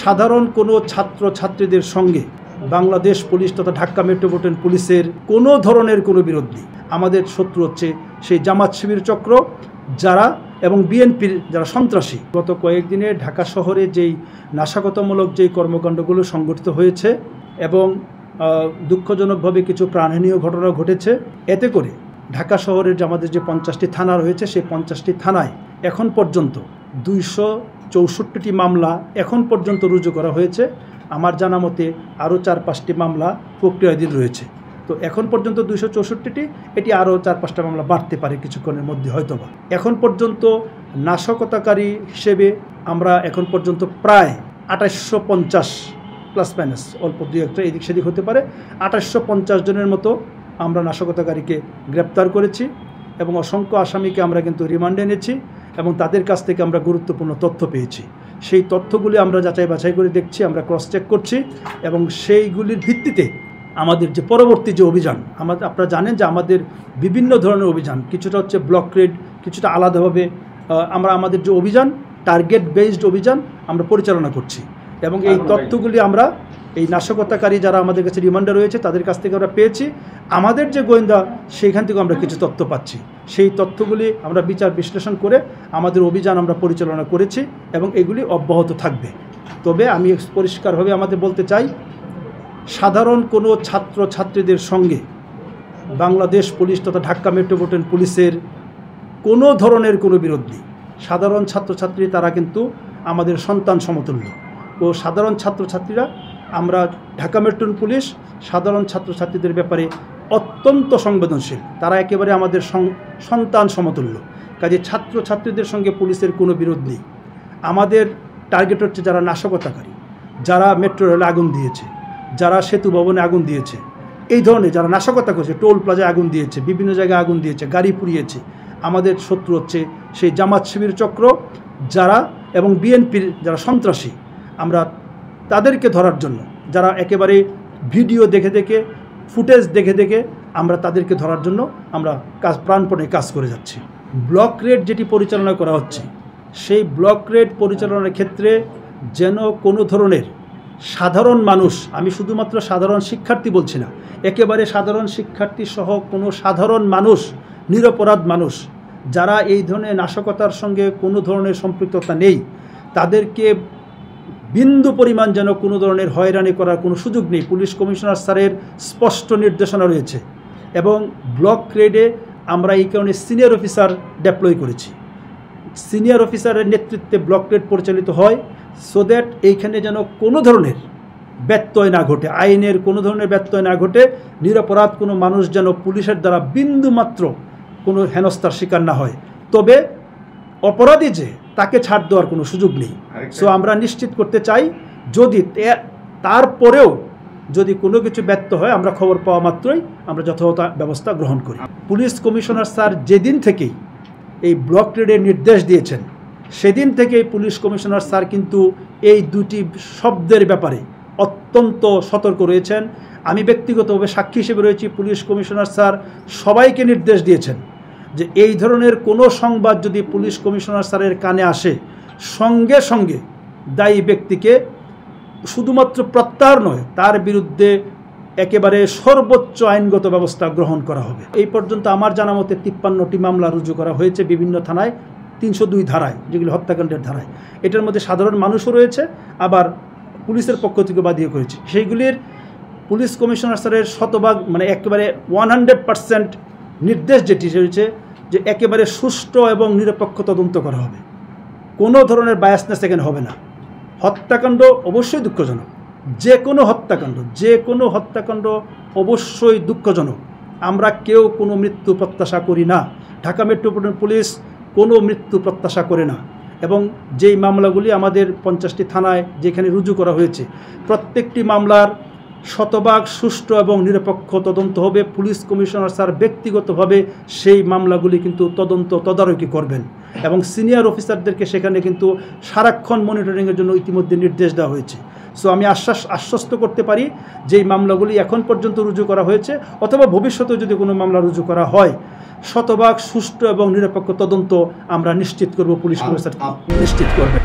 সাধারণ কোনো ছাত্র ছাত্রীদের সঙ্গে বাংলাদেশ পুলিশ তথা ঢাকা মেট্রোপলিটন পুলিশের কোনো ধরনের কোনো বিরোধ নেই। আমাদের শত্রু হচ্ছে সেই জামাত শিবির চক্র যারা এবং বিএনপির যারা সন্ত্রাসী। গত কয়েকদিনে ঢাকা শহরে যেই নাশকতামূলক যেই কর্মকাণ্ডগুলো সংঘটিত হয়েছে এবং দুঃখজনকভাবে কিছু প্রাণহানীয় ঘটনা ঘটেছে, এতে করে ঢাকা শহরের যে আমাদের যে 50টি থানা রয়েছে সেই 50টি থানায় এখন পর্যন্ত 264টি মামলা এখন পর্যন্ত রুজু করা হয়েছে। আমার জানা মতে আরও 4-5টি মামলা প্রক্রিয়াধীন রয়েছে। তো এখন পর্যন্ত 264টি, এটি আরও 4-5টা মামলা বাড়তে পারে কিছুক্ষণের মধ্যে হয়তোবা। এখন পর্যন্ত নাশকতাকারী হিসেবে আমরা এখন পর্যন্ত প্রায় 2850 প্লাস মাইনাস অল্প দুই একটা এদিক সেদিক হতে পারে 2850 জনের মতো আমরা নাশকতাকারীকে গ্রেপ্তার করেছি এবং অসংখ্য আসামিকে আমরা কিন্তু রিমান্ডে এনেছি এবং তাদের কাছ থেকে আমরা গুরুত্বপূর্ণ তথ্য পেয়েছি। সেই তথ্যগুলি আমরা যাচাই বাছাই করে দেখছি, আমরা ক্রস চেক করছি এবং সেইগুলির ভিত্তিতে আমাদের যে পরবর্তী যে অভিযান, আপনারা জানেন যে আমাদের বিভিন্ন ধরনের অভিযান, কিছুটা হচ্ছে ব্লক রেড, কিছুটা আলাদাভাবে আমরা আমাদের যে অভিযান টার্গেট বেসড অভিযান আমরা পরিচালনা করছি এবং এই তথ্যগুলি আমরা এই নাশকতাকারী যারা আমাদের কাছে রিমান্ডে রয়েছে তাদের কাছ থেকে আমরা পেয়েছি। আমাদের যে গোয়েন্দা সেইখান থেকে আমরা কিছু তথ্য পাচ্ছি, সেই তথ্যগুলি আমরা বিচার বিশ্লেষণ করে আমাদের অভিযান আমরা পরিচালনা করেছি এবং এগুলি অব্যাহত থাকবে। তবে আমি পরিষ্কারভাবে আমাদের বলতে চাই, সাধারণ কোনো ছাত্র ছাত্রীদের সঙ্গে বাংলাদেশ পুলিশ তথা ঢাকা মেট্রোপলিটন পুলিশের কোনো ধরনের কোনো বিরোধ নেই। সাধারণ ছাত্রছাত্রী তারা কিন্তু আমাদের সন্তান সমতুল্য ও সাধারণ ছাত্রছাত্রীরা আমরা ঢাকা মেট্রোপলিটন পুলিশ সাধারণ ছাত্রছাত্রীদের ব্যাপারে অত্যন্ত সংবেদনশীল, তারা একেবারে আমাদের সন্তান সমতুল্য। কাজে ছাত্রছাত্রীদের সঙ্গে পুলিশের কোনো বিরোধ নেই। আমাদের টার্গেট হচ্ছে যারা নাশকতাকারী, যারা মেট্রো রেলে আগুন দিয়েছে, যারা সেতু ভবনে আগুন দিয়েছে, এই ধরনের যারা নাশকতা করেছে, টোল প্লাজায় আগুন দিয়েছে, বিভিন্ন জায়গায় আগুন দিয়েছে, গাড়ি পুড়িয়েছে, আমাদের শত্রু হচ্ছে সেই জামাত শিবির চক্র যারা এবং বিএনপির যারা সন্ত্রাসী। আমরা তাদেরকে ধরার জন্য যারা একেবারে ভিডিও দেখে দেখে ফুটেজ দেখে দেখে আমরা তাদেরকে ধরার জন্য আমরা প্রাণপণে কাজ করে যাচ্ছি। ব্লক রেড যেটি পরিচালনা করা হচ্ছে, সেই ব্লক রেড পরিচালনার ক্ষেত্রে যেন কোনো ধরনের সাধারণ মানুষ, আমি শুধুমাত্র সাধারণ শিক্ষার্থী বলছি না, একেবারে সাধারণ শিক্ষার্থী সহ কোনো সাধারণ মানুষ, নিরপরাধ মানুষ যারা এই ধরনের নাশকতার সঙ্গে কোনো ধরনের সম্পৃক্ততা নেই, তাদেরকে বিন্দু পরিমাণ যেন কোনো ধরনের হয়রানি করার কোনো সুযোগ নেই। পুলিশ কমিশনার স্যারের স্পষ্ট নির্দেশনা রয়েছে এবং ব্লক রেডে আমরা এই কারণে সিনিয়র অফিসার ডেপ্লয় করেছি। সিনিয়র অফিসারের নেতৃত্বে ব্লক রেড পরিচালিত হয় সো দ্যাট এইখানে যেন কোনো ধরনের ব্যত্যয় না ঘটে, আইনের কোনো ধরনের ব্যত্যয় না ঘটে, নিরপরাধ কোনো মানুষ যেন পুলিশের দ্বারা বিন্দু মাত্র কোনো হেনস্থার শিকার না হয়। তবে অপরাধী যে তাকে ছাড় দেওয়ার কোনো সুযোগ নেই। সো আমরা নিশ্চিত করতে চাই যদি তারপরেও যদি কোনো কিছু ব্যর্থ হয় আমরা খবর পাওয়া মাত্রই আমরা যথাযথ ব্যবস্থা গ্রহণ করি। পুলিশ কমিশনার স্যার যেদিন থেকেই এই ব্লক রেডের নির্দেশ দিয়েছেন সেদিন থেকেই পুলিশ কমিশনার স্যার কিন্তু এই দুটি শব্দের ব্যাপারে অত্যন্ত সতর্ক রয়েছেন। আমি ব্যক্তিগতভাবে সাক্ষী হিসেবে রয়েছি। পুলিশ কমিশনার স্যার সবাইকে নির্দেশ দিয়েছেন যে এই ধরনের কোনো সংবাদ যদি পুলিশ কমিশনার স্যারের কানে আসে সঙ্গে সঙ্গে দায়ী ব্যক্তিকে শুধুমাত্র প্রত্যাহার নয়, তার বিরুদ্ধে একেবারে সর্বোচ্চ আইনগত ব্যবস্থা গ্রহণ করা হবে। এই পর্যন্ত আমার জানা মতে 53টি মামলা রুজু করা হয়েছে বিভিন্ন থানায়, 302 ধারায়, যেগুলি হত্যাকাণ্ডের ধারায়। এটার মধ্যে সাধারণ মানুষও রয়েছে, আবার পুলিশের পক্ষ থেকে বাদীও করেছে। সেইগুলির পুলিশ কমিশনার স্যারের শতভাগ মানে একেবারে 100% নির্দেশ যেটি রয়েছে যে একেবারে সুষ্ঠু এবং নিরপেক্ষ তদন্ত করা হবে, কোনো ধরনের বায়াসনেস এখানে হবে না। হত্যাকাণ্ড অবশ্যই দুঃখজনক, যে কোনো হত্যাকাণ্ড অবশ্যই দুঃখজনক। আমরা কেউ কোনো মৃত্যু প্রত্যাশা করি না, ঢাকা মেট্রোপলিটন পুলিশ কোনো মৃত্যু প্রত্যাশা করে না। এবং যেই মামলাগুলি আমাদের 50টি থানায় যেখানে রুজু করা হয়েছে প্রত্যেকটি মামলার শতভাগ সুষ্ঠু এবং নিরপেক্ষ তদন্ত হবে। পুলিশ কমিশনার স্যার ব্যক্তিগতভাবে সেই মামলাগুলি কিন্তু তদারকি করবেন এবং সিনিয়র অফিসারদেরকে সেখানে কিন্তু সারাক্ষণ মনিটরিংয়ের জন্য ইতিমধ্যে নির্দেশ দেওয়া হয়েছে। সো আমি আশ্বস্ত করতে পারি যে এই মামলাগুলি এখন পর্যন্ত রুজু করা হয়েছে অথবা ভবিষ্যতে যদি কোনো মামলা রুজু করা হয় শতভাগ সুষ্ঠু এবং নিরপেক্ষ তদন্ত আমরা নিশ্চিত করব, পুলিশ কমিশনার নিশ্চিত করবে।